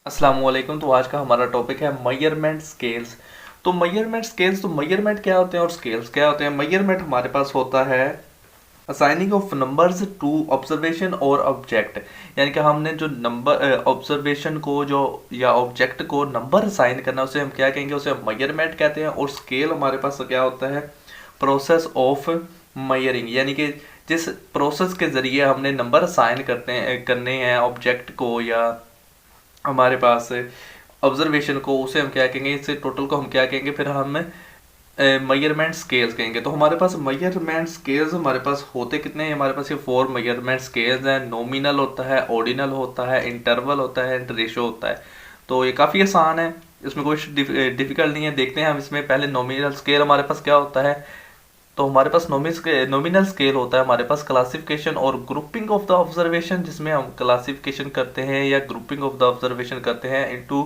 अस्सलाम वालेकुम। तो आज का हमारा टॉपिक है मेजरमेंट स्केल्स। तो मेजरमेंट क्या होते हैं और स्केल्स क्या होते हैं। मेजरमेंट हमारे पास होता है assigning of numbers to observation और ऑब्जेक्ट, यानी कि हमने जो नंबर ऑब्जर्वेशन को जो या ऑब्जेक्ट को नंबर असाइन करना उसे हम क्या कहेंगे, उसे हम मेजरमेंट कहते हैं। और स्केल हमारे पास क्या होता है, प्रोसेस ऑफ मेजरिंग, यानी कि जिस प्रोसेस के जरिए हमने नंबर असाइन करने हैं ऑब्जेक्ट को या हमारे पास ऑब्जर्वेशन को, उसे हम क्या कहेंगे, इससे टोटल को हम क्या कहेंगे, फिर हम मेजरमेंट स्केल्स कहेंगे। तो हमारे पास मेजरमेंट स्केल्स हमारे पास होते कितने हैं, हमारे पास ये 4 मेजरमेंट स्केल्स हैं। नॉमिनल होता है, ऑर्डिनल होता है, इंटरवल होता है एंड रेशो होता है। तो ये काफ़ी आसान है, इसमें कोई डिफिकल्ट नहीं है। देखते हैं हम इसमें पहले नॉमिनल स्केल हमारे पास क्या होता है। तो हमारे पास नॉमिनल स्केल होता है हमारे पास क्लासिफिकेशन और ग्रुपिंग ऑफ द ऑब्जर्वेशन, जिसमें हम क्लासिफिकेशन करते हैं या ग्रुपिंग ऑफ द ऑब्जर्वेशन करते हैं इनटू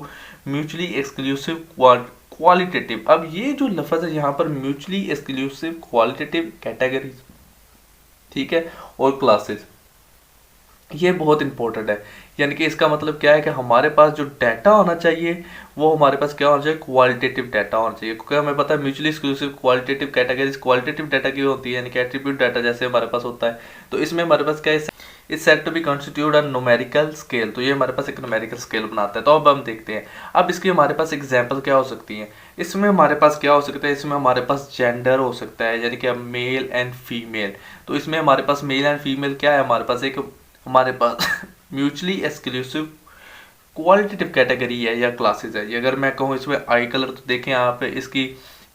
म्यूचुअली एक्सक्लूसिव क्वालिटेटिव। अब ये जो लफ्ज़ है यहाँ पर म्यूचुअली एक्सक्लूसिव क्वालिटेटिव कैटेगरीज, ठीक है, और क्लासेस, ये बहुत इंपॉर्टेंट है। यानी कि इसका मतलब क्या है कि हमारे पास जो डाटा होना चाहिए वो हमारे पास क्या होना चाहिए, क्वालिटेटिव डाटा होना चाहिए। क्योंकि हमें पता है mutually exclusive qualitative categories qualitative data की होती है, यानी कि एट्रीब्यूट डाटा जैसे हमारे पास होता है। तो इसमें हमारे पास क्या है, इस set to be constitute a numerical scale. तो ये हमारे पास एक न्यूमेरिकल स्केल बनाता है। तो अब हम देखते हैं अब इसकी हमारे पास एग्जाम्पल क्या हो सकती है। इसमें हमारे पास क्या हो सकता है, इसमें हमारे पास जेंडर हो सकता है, यानी कि मेल एंड फीमेल। तो इसमें हमारे पास मेल एंड फीमेल क्या है, हमारे पास एक हमारे पास म्यूचुअली एक्सक्लूसिव क्वालिटेटिव कैटेगरी है या क्लासेस है। ये अगर मैं कहूँ इसमें आई कलर, तो देखें आप इसकी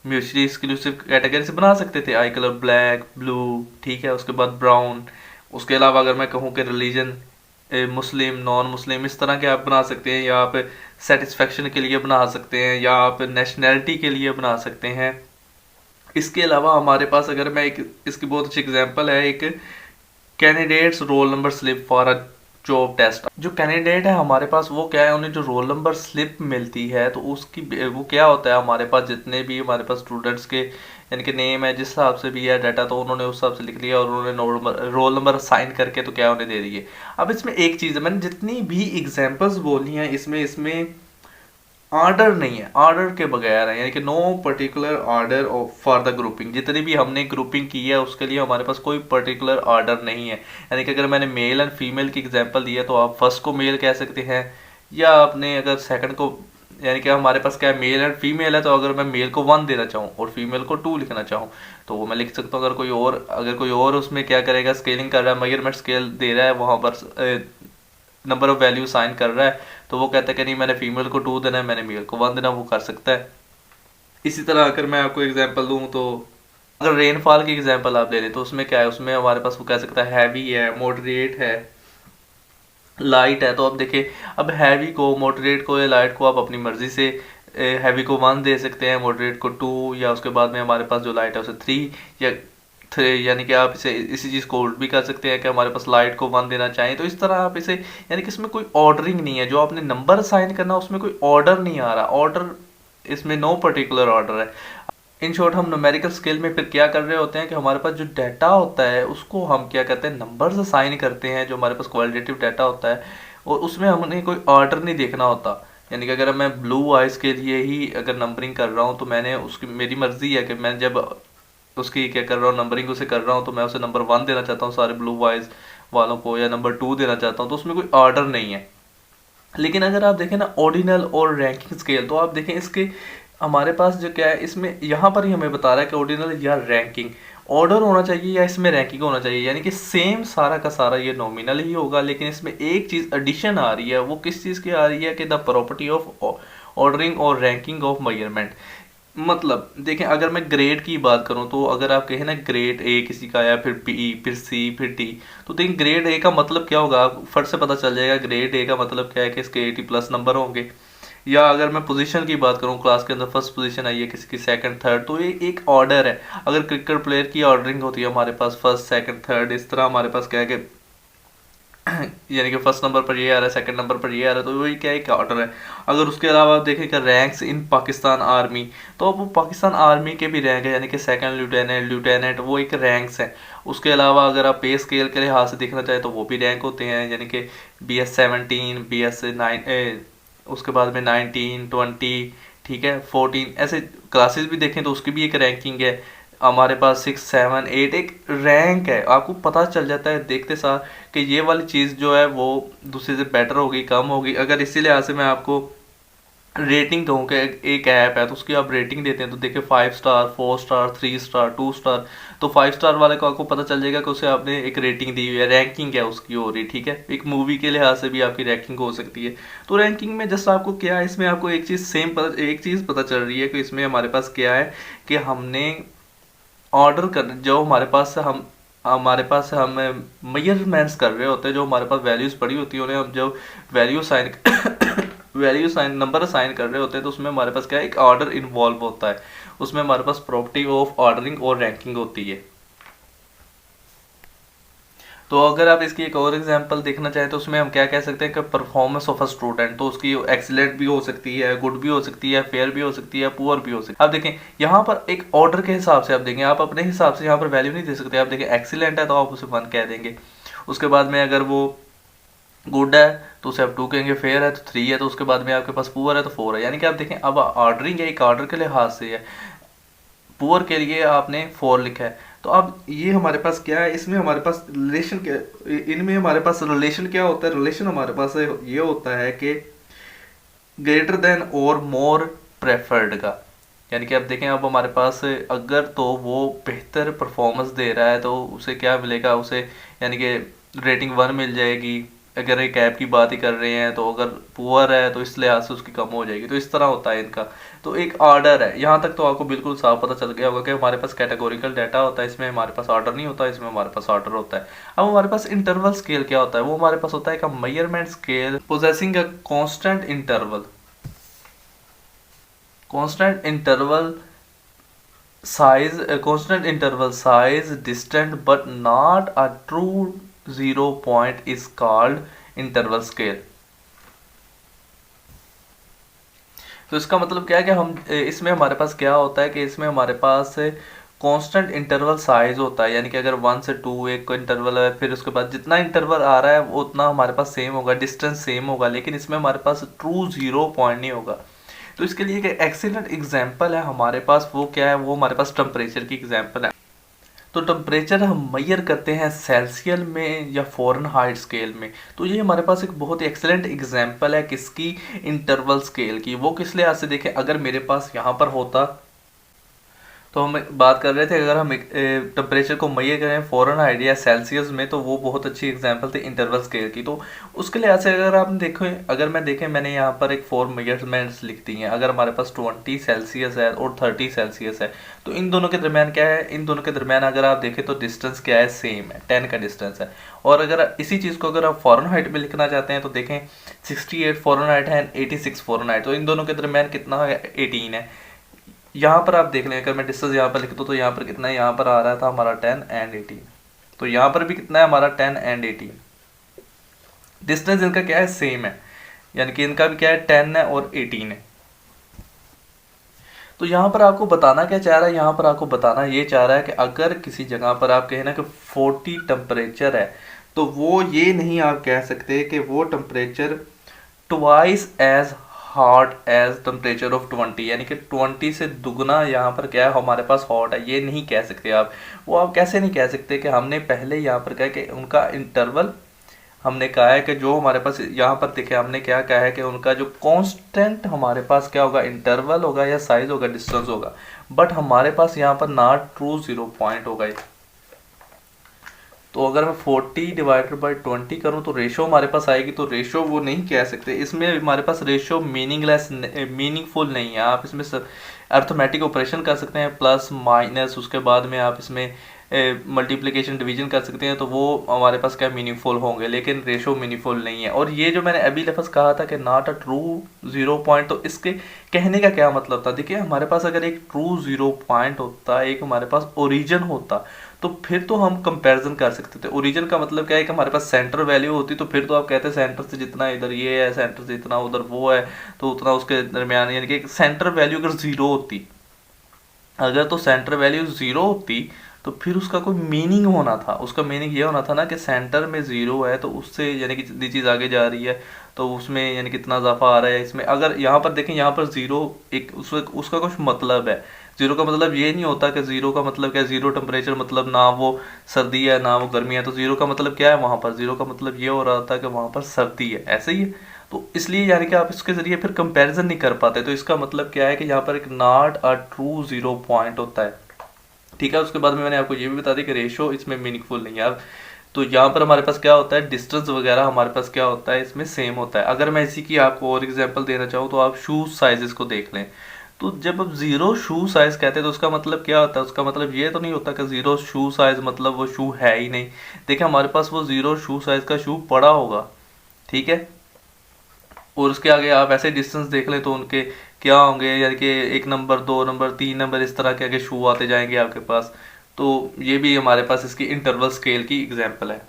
म्यूचुअली एक्सक्लूसिव कैटेगरी से बना सकते थे, आई कलर ब्लैक ब्लू, ठीक है, उसके बाद ब्राउन। उसके अलावा अगर मैं कहूँ कि रिलीजन मुस्लिम नॉन मुस्लिम, इस तरह के आप बना सकते हैं, या आप सेटिस्फेक्शन के लिए बना सकते हैं, या आप नेशनैलिटी के लिए बना सकते हैं। इसके अलावा हमारे पास अगर मैं एक इसकी बहुत अच्छी एग्जांपल है, एक candidates roll number slip for a job test. जो कैंडिडेट है हमारे पास वो क्या है, उन्हें जो रोल नंबर स्लिप मिलती है तो उसकी वो क्या होता है, हमारे पास जितने भी हमारे पास स्टूडेंट्स के यानी कि नेम है, जिस हिसाब से भी है डाटा, तो उन्होंने उस हिसाब से लिख लिया और उन्होंने रोल नंबर साइन करके तो क्या उन्हें दे दिए। अब इसमें एक चीज़ है, मैंने जितनी भी एग्जांपल्स बोली हैं इसमें इसमें ऑर्डर नहीं है, ऑर्डर के बगैर है, यानी कि no particular order for the grouping. जितनी भी हमने ग्रुपिंग की है उसके लिए हमारे पास कोई पर्टिकुलर ऑर्डर नहीं है। यानी कि अगर मैंने मेल एंड फीमेल की एग्जांपल दी है तो आप फर्स्ट को मेल कह सकते हैं, या आपने अगर सेकंड को, यानी कि हमारे पास क्या है, मेल एंड फीमेल है, तो अगर मैं मेल को 1 देना चाहूँ और फीमेल को 2 लिखना चाहूँ तो वो मैं लिख सकता हूँ। अगर कोई और उसमें क्या करेगा, स्केलिंग कर रहा है, मेजरमेंट स्केल दे रहा है, वहाँ पर नंबर ऑफ वैल्यू साइन कर रहा है, तो वो कहता है कि नहीं मैंने फीमेल को 2 देना है, मैंने मेल को 1 देना, वो कर सकता है। इसी तरह अगर मैं आपको एग्जांपल दूं तो अगर रेनफॉल की एग्जांपल आप ले लें तो उसमें क्या है, उसमें हमारे पास वो कह सकता है हैवी है, मॉडरेट है, लाइट है। तो अब देखिए, अब हैवी को, मॉडरेट को या लाइट को आप अपनी मर्जी से हैवी को 1 दे सकते हैं, मॉडरेट को 2, या उसके बाद में हमारे पास जो लाइट है उसे 3 या 3, यानी कि आप इसे इसी चीज़ को उल्ट भी कर सकते हैं कि हमारे पास लाइट को 1 देना चाहिए। तो इस तरह आप इसे, यानी कि इसमें कोई ऑर्डरिंग नहीं है, जो आपने नंबर साइन करना उसमें कोई ऑर्डर नहीं आ रहा, ऑर्डर इसमें नो पर्टिकुलर ऑर्डर है। इन शॉर्ट हम न्यूमेरिकल स्केल में फिर क्या कर रहे होते हैं कि हमारे पास जो डाटा होता है उसको हम क्या कहते हैं, नंबर्स असाइन करते हैं, जो हमारे पास क्वालिटेटिव डाटा होता है, और उसमें हमने कोई ऑर्डर नहीं देखना होता। यानी कि अगर मैं ब्लू आइज के लिए ही अगर नंबरिंग कर रहा हूँ तो मैंने उसकी, मेरी मर्जी है कि मैं जब उसकी क्या कर रहा हूँ, नंबरिंग उसे कर रहा हूँ, तो मैं उसे नंबर 1 देना चाहता हूँ सारे ब्लू आइज वालों को, या नंबर 2 देना चाहता हूँ, तो उसमें कोई ऑर्डर नहीं है। लेकिन अगर आप देखें ना ऑर्डिनल और रैंकिंग स्केल, तो आप देखें इसके हमारे पास जो क्या है, इसमें यहाँ पर ही हमें बता रहा है कि ऑर्डिनल या रैंकिंग ऑर्डर होना चाहिए या इसमें रैंकिंग होना चाहिए। यानी कि सेम सारा का सारा ये नॉमिनल ही होगा, लेकिन इसमें एक चीज़ एडिशन आ रही है। वो किस चीज़ की आ रही है कि द प्रॉपर्टी ऑफ ऑर्डरिंग और रैंकिंग ऑफ मेजरमेंट। मतलब देखें, अगर मैं ग्रेड की बात करूं तो अगर आप कहें ना ग्रेड ए किसी का आया, फिर बी, फिर सी, फिर डी, तो देखें ग्रेड ए का मतलब क्या होगा, फट से पता चल जाएगा। ग्रेड ए का मतलब क्या है कि इसके 80+ नंबर होंगे। या अगर मैं पोजीशन की बात करूं, क्लास के अंदर फर्स्ट पोजीशन आई है किसी की, सेकंड थर्ड, तो ये एक ऑर्डर है। अगर क्रिकेट प्लेयर की ऑर्डरिंग होती है हमारे पास फर्स्ट सेकंड थर्ड, इस तरह हमारे पास क्या है कि यानी कि फर्स्ट नंबर पर ये आ रहा है, सेकंड नंबर पर ये आ रहा है, तो वही क्या है, क्या ऑर्डर है। अगर उसके अलावा आप देखें कि रैंक्स इन पाकिस्तान आर्मी, तो अब वो पाकिस्तान आर्मी के भी रैंक है, यानी कि सेकंड लिeutenant लिeutenant, वो एक रैंक्स है। उसके अलावा अगर आप पे स्केल के लिहाज से देखना चाहें तो वो भी रैंक होते हैं, यानी कि BS 17, BS 9, उसके बाद में 19, 20, ठीक है, 14, ऐसे क्लासेस भी देखें तो उसकी भी एक रैंकिंग है। हमारे पास 6, 7, 8 एक रैंक है, आपको पता चल जाता है देखते सार कि ये वाली चीज़ जो है वो दूसरे से बेटर होगी, कम होगी। अगर इसी लिहाज से मैं आपको रेटिंग दूँ कि एक ऐप है तो उसकी आप रेटिंग देते हैं तो देखिए 5 स्टार, 4 स्टार, 3 स्टार, 2 स्टार, तो 5 स्टार वाले को आपको पता चल जाएगा कि उसे आपने एक रेटिंग दी हुई है, रैंकिंग है उसकी हो रही, ठीक है। एक मूवी के लिहाज से भी आपकी रैंकिंग हो सकती है। तो रैंकिंग में जस्ट आपको क्या है, इसमें आपको एक चीज़ पता चल रही है कि इसमें हमारे पास क्या है कि हमने ऑर्डर कर जो हमारे पास हम मेजरमेंट्स कर रहे होते हैं, जो हमारे पास वैल्यूज़ पड़ी होती है उन्हें हम जो value sign value sign number assign कर रहे होते हैं तो उसमें हमारे पास क्या है, एक ऑर्डर इन्वॉल्व होता है। उसमें हमारे पास प्रॉपर्टी ऑफ ऑर्डरिंग और रैंकिंग होती है। तो अगर आप इसकी एक और एग्जांपल देखना चाहें तो उसमें हम क्या कह सकते हैं कि परफॉर्मेंस ऑफ अ स्टूडेंट, तो उसकी एक्सीलेंट भी हो सकती है, गुड भी हो सकती है, फेयर भी हो सकती है, पुअर भी हो सकती है। अब देखें यहाँ पर एक ऑर्डर के हिसाब से आप देखें, आप अपने हिसाब से यहाँ पर वैल्यू नहीं दे सकते। आप देखें एक्सीलेंट है तो आप उसे 1 कह देंगे, उसके बाद में अगर वो गुड है तो उसे आप 2 कहेंगे, फेयर है तो 3 है, तो उसके बाद में आपके पास पुअर है तो 4 है। यानी कि आप देखें अब ऑर्डरिंग है, एक ऑर्डर के लिहाज से है, पुअर के लिए आपने 4 लिखा है। तो अब ये हमारे पास क्या है, इसमें हमारे पास रिलेशन क्या, इनमें हमारे पास रिलेशन क्या होता है, रिलेशन हमारे पास ये होता है कि ग्रेटर देन और मोर प्रेफर्ड का। यानी कि आप देखें अब हमारे पास अगर तो वो बेहतर परफॉर्मेंस दे रहा है तो उसे क्या मिलेगा, उसे यानी कि रेटिंग 1 मिल जाएगी। अगर एक ऐप की बात ही कर रहे हैं तो अगर पुअर है तो इस लिहाज से उसकी कम हो जाएगी। तो इस तरह होता है इनका। तो एक ऑर्डर है, यहाँ तक तो आपको बिल्कुल साफ पता चल गया होगा कि हमारे पास कैटेगोरिकल डाटा होता है, इसमें हमारे पास ऑर्डर नहीं होता, इसमें हमारे पास ऑर्डर होता है। अब हमारे पास इंटरवल स्केल क्या होता है, वो हमारे पास होता है एक measurement scale possessing a constant interval, constant interval constant interval size distant but not a true 0 point is called interval scale। तो इसका मतलब क्या है कि हम इसमें हमारे पास क्या होता है कि इसमें हमारे पास कांस्टेंट इंटरवल साइज होता है। यानी कि अगर 1 से 2 एक इंटरवल है, फिर उसके बाद जितना इंटरवल आ रहा है वो उतना हमारे पास सेम होगा, डिस्टेंस सेम होगा, लेकिन इसमें हमारे पास ट्रू 0 पॉइंट नहीं होगा। तो इसके लिए एक एक्सीलेंट एग्जाम्पल है हमारे पास, वो क्या है, वो हमारे पास टेम्परेचर की एग्जाम्पल है। तो टेम्परेचर हम मेजर करते हैं सेल्सियस में या फ़ारेनहाइट स्केल में। तो ये हमारे पास एक बहुत ही एक्सेलेंट एग्जांपल है किसकी, इंटरवल स्केल की। वो किस लिहाज से देखें, अगर मेरे पास यहाँ पर होता तो हम बात कर रहे थे अगर हम टेम्परेचर को मेजर करें फ़ारेनहाइट या सेल्सियस में, तो वो बहुत अच्छी एग्जांपल थी इंटरवल स्केल की। तो उसके लिहाज से अगर आप देखें, अगर मैं देखें मैंने यहाँ पर एक 4 मेजरमेंट्स लिख दी हैं। अगर हमारे पास 20 सेल्सियस है और 30 सेल्सियस है तो इन दोनों के दरमियान क्या है, इन दोनों के दरमियान अगर आप देखें तो डिस्टेंस क्या है, सेम है, 10 का डिस्टेंस है। और अगर इसी चीज़ को अगर आप फ़ारेनहाइट में लिखना चाहते हैं तो देखें 68 फ़ारेनहाइट है, 86 फ़ारेनहाइट, तो इन दोनों के दरमियान कितना है, 18 है। यहाँ पर आप देख लें, अगर मैं डिस्टेंस यहाँ पर लिख दूँ तो यहाँ पर कितना है, यहाँ पर आ रहा था हमारा 10 एंड 18, तो यहाँ पर भी कितना है हमारा 10 एंड 18। डिस्टेंस इनका क्या है, सेम है, यानी कि इनका भी क्या है 10 है और 18 है। तो यहाँ पर आपको बताना क्या चाह रहा है, यहाँ पर आपको बताना ये चाह रहा है कि अगर किसी जगह पर आप कहें ना कि 40 टेम्परेचर है, तो वो ये नहीं आप कह सकते कि वो temperature twice as hot as temperature of 20, यानी कि 20 से दुगना यहाँ पर क्या है हमारे पास हॉट है, ये नहीं कह सकते आप। वो आप कैसे नहीं कह सकते कि हमने पहले यहाँ पर कहा कि उनका इंटरवल, हमने कहा है कि जो हमारे पास यहाँ पर देखे हमने क्या कहा है कि उनका जो कांस्टेंट हमारे पास क्या होगा, इंटरवल होगा या साइज होगा, डिस्टेंस होगा, बट हमारे पास यहाँ पर नॉट ट्रू 0 पॉइंट होगा। तो अगर मैं 40 डिवाइडेड बाई 20 करूँ तो रेशो हमारे पास आएगी, तो रेशो वो नहीं कह सकते, इसमें हमारे पास रेशो मीनिंगफुल नहीं है। आप इसमें अर्थमेटिक ऑपरेशन कर सकते हैं, प्लस माइनस, उसके बाद में आप इसमें मल्टीप्लिकेशन डिवीजन कर सकते हैं, तो वो हमारे पास क्या मीनिंगफुल होंगे, लेकिन रेशो मीनिंगफुल नहीं है। और ये जो मैंने अभी लफ्ज़ कहा था कि नॉट अ ट्रू 0 पॉइंट, तो इसके कहने का क्या मतलब था, देखिए हमारे पास अगर एक ट्रू 0 पॉइंट होता, एक हमारे पास ओरिजिन होता, तो फिर तो हम कंपैरिजन कर सकते थे। ओरिजिन का मतलब क्या है कि हमारे पास सेंटर वैल्यू होती, तो फिर तो आप कहते हैं सेंटर से जितना इधर ये है, सेंटर से इतना उधर वो है, तो उतना उसके दरमियान, यानी कि सेंटर वैल्यू अगर 0 होती, अगर तो सेंटर वैल्यू 0 होती तो फिर उसका कोई मीनिंग होना था, उसका मीनिंग ये होना था ना कि सेंटर में ज़ीरो है तो उससे यानी कि जितनी चीज़ आगे जा रही है तो उसमें यानी कितना इजाफा आ रहा है इसमें। अगर यहाँ पर देखें, यहाँ पर ज़ीरो एक उसका कुछ मतलब है। ज़ीरो का मतलब ये नहीं होता कि ज़ीरो का मतलब क्या है, ज़ीरो टेम्परेचर मतलब ना वो सर्दी है ना वो गर्मी है, तो ज़ीरो का मतलब क्या है वहाँ पर, ज़ीरो का मतलब ये हो रहा था कि वहाँ पर सर्दी है, ऐसे ही है। तो इसलिए यानी कि आप इसके ज़रिए फिर कंपैरिजन नहीं कर पाते। तो इसका मतलब क्या है कि यहाँ पर एक not a true zero point होता है, ठीक है। उसके बाद में मैंने आपको ये भी बता दी कि रेशो इसमें मीनिंगफुल नहीं है अब। तो यहाँ पर हमारे पास क्या होता है, डिस्टेंस वगैरह हमारे पास क्या होता है इसमें सेम होता है। अगर मैं इसी की आपको और एग्जांपल देना चाहूँ तो आप शूज साइजेस को देख लें। तो जब आप जीरो शू साइज कहते हैं तो उसका मतलब क्या होता है, उसका मतलब ये तो नहीं होता कि जीरो शू साइज मतलब वो शू है ही नहीं। देखिए हमारे पास वो जीरो शू साइज का शू पड़ा होगा, ठीक है, और उसके आगे आप ऐसे डिस्टेंस देख लें तो उनके क्या होंगे, यानी कि 1 नंबर 2 नंबर 3 नंबर इस तरह के आगे शू आते जाएंगे आपके पास। तो ये भी हमारे पास इसकी इंटरवल स्केल की एग्जांपल है।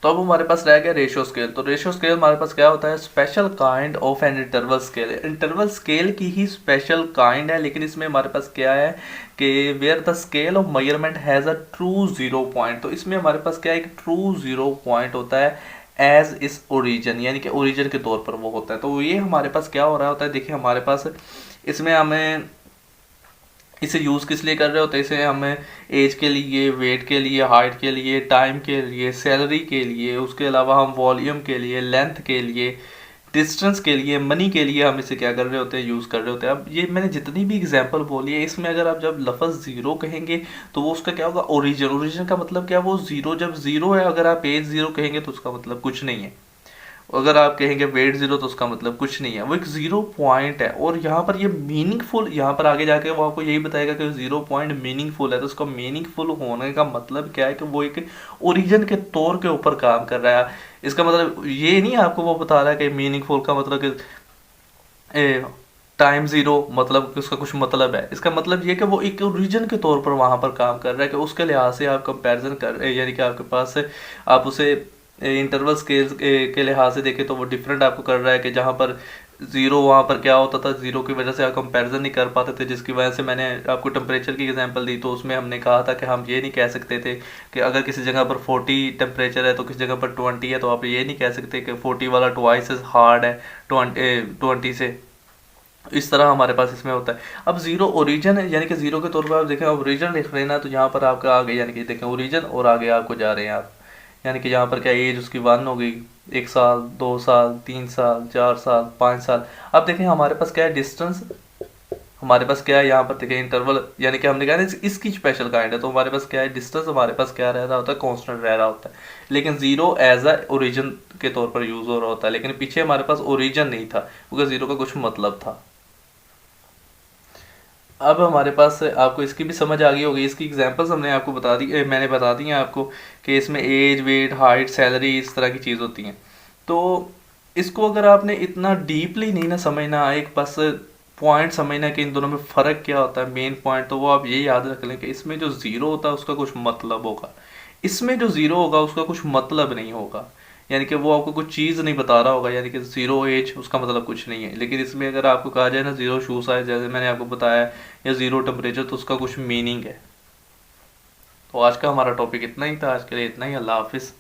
तो अब हमारे पास रह गया रेशियो स्केल। तो रेशियो स्केल हमारे पास क्या होता है, special kind of an interval scale. Interval scale की ही स्पेशल काइंड है, लेकिन इसमें हमारे पास क्या है कि where the scale of measurement has a true zero point. तो इसमें हमारे पास क्या है, एक ट्रू ज़ीरो पॉइंट होता है एज इस ओरिजिन, यानी कि ओरिजिन के तौर पर वो होता है। तो ये हमारे पास क्या हो रहा होता है, देखिए हमारे पास इसमें हमें इसे यूज़ किस लिए कर रहे होते हैं, इसे हमें एज के लिए, वेट के लिए, हाइट के लिए, टाइम के लिए, सैलरी के लिए, उसके अलावा हम वॉल्यूम के लिए, लेंथ के लिए, डिस्टेंस के लिए, मनी के लिए हम इसे क्या कर रहे होते हैं, यूज़ कर रहे होते हैं। अब ये मैंने जितनी भी एग्जांपल बोली है इसमें अगर आप जब लफ्ज़ ज़ीरो कहेंगे तो वो उसका क्या होगा, ओरिजिन। ओरिजिन का मतलब क्या, वो ज़ीरो जब ज़ीरो है, अगर आप एज ज़ीरो कहेंगे तो उसका मतलब कुछ नहीं है, अगर आप कहेंगे वेट जीरो तो उसका मतलब कुछ नहीं है, वो एक जीरो पॉइंट है। और यहाँ पर ये मीनिंगफुल, यहाँ पर आगे जाके वो आपको यही बताएगा कि जीरो पॉइंट मीनिंगफुल है। तो उसका मीनिंगफुल होने का मतलब क्या है कि वो एक ओरिजिन के तौर के ऊपर काम कर रहा है। इसका मतलब ये नहीं आपको वो बता रहा है कि मीनिंगफुल का मतलब कि टाइम जीरो मतलब कि उसका कुछ मतलब है। इसका मतलब ये कि वो एक ओरिजिन के तौर पर वहाँ पर काम कर रहा है, कि उसके लिहाज से आप कंपैरिजन कर, यानी कि आपके पास आप उसे इंटरवल स्केल्स के लिहाज से देखें तो वो डिफरेंट आपको कर रहा है। कि जहाँ पर ज़ीरो, वहाँ पर क्या होता था, ज़ीरो की वजह से आप कंपैरिजन नहीं कर पाते थे, जिसकी वजह से मैंने आपको टेम्परेचर की एग्जांपल दी। तो उसमें हमने कहा था कि हम ये नहीं कह सकते थे कि अगर किसी जगह पर 40 टेम्परेचर है तो किसी जगह पर 20 है, तो आप ये नहीं कह सकते कि 40 वाला ट्वाइस एज हार्ड है 20 से। इस तरह हमारे पास इसमें होता है। अब जीरो ओरिजिन है, यानी कि जीरो के तौर पर आप देखें, ओरिजिन लिख रहे हैं ना, तो यहाँ पर आपका आगे यानी कि देखें ओरिजिन और आगे आपको जा रहे हैं आप, यानी कि यहाँ पर क्या एज उसकी 1 हो गई, 1 साल, 2 साल, 3 साल, 4 साल, 5 साल। अब देखें हमारे पास क्या है, डिस्टेंस हमारे पास क्या है, यहाँ पर देखें इंटरवल, यानी कि हमने कहा ना इसकी स्पेशल काइंड है। तो हमारे पास क्या है, डिस्टेंस हमारे पास क्या रह रहा होता है, कांस्टेंट रह रहा होता है। लेकिन जीरो एज अ ओरिजिन के तौर पर यूज हो रहा होता है, लेकिन पीछे हमारे पास ओरिजिन नहीं था क्योंकि जीरो का कुछ मतलब था। अब हमारे पास आपको इसकी भी समझ आ गई होगी, इसकी एग्जांपल्स हमने आपको बता दी, मैंने बता दी हैं आपको कि इसमें एज, वेट, हाइट, सैलरी इस तरह की चीज़ होती हैं। तो इसको अगर आपने इतना डीपली नहीं ना समझना, एक बस पॉइंट समझना कि इन दोनों में फ़र्क क्या होता है, मेन पॉइंट, तो वो आप ये याद रख लें कि इसमें जो ज़ीरो होता है उसका कुछ मतलब होगा, इसमें जो ज़ीरो होगा उसका कुछ मतलब नहीं होगा। यानी कि वो आपको कुछ चीज़ नहीं बता रहा होगा, यानी कि ज़ीरो एज उसका मतलब कुछ नहीं है। लेकिन इसमें अगर आपको कहा जाए ना ज़ीरो शू साइज, जैसे मैंने आपको बताया, या ज़ीरो टेम्परेचर, तो उसका कुछ मीनिंग है। तो आज का हमारा टॉपिक इतना ही था, आज के लिए इतना ही। अल्लाह हाफिज़।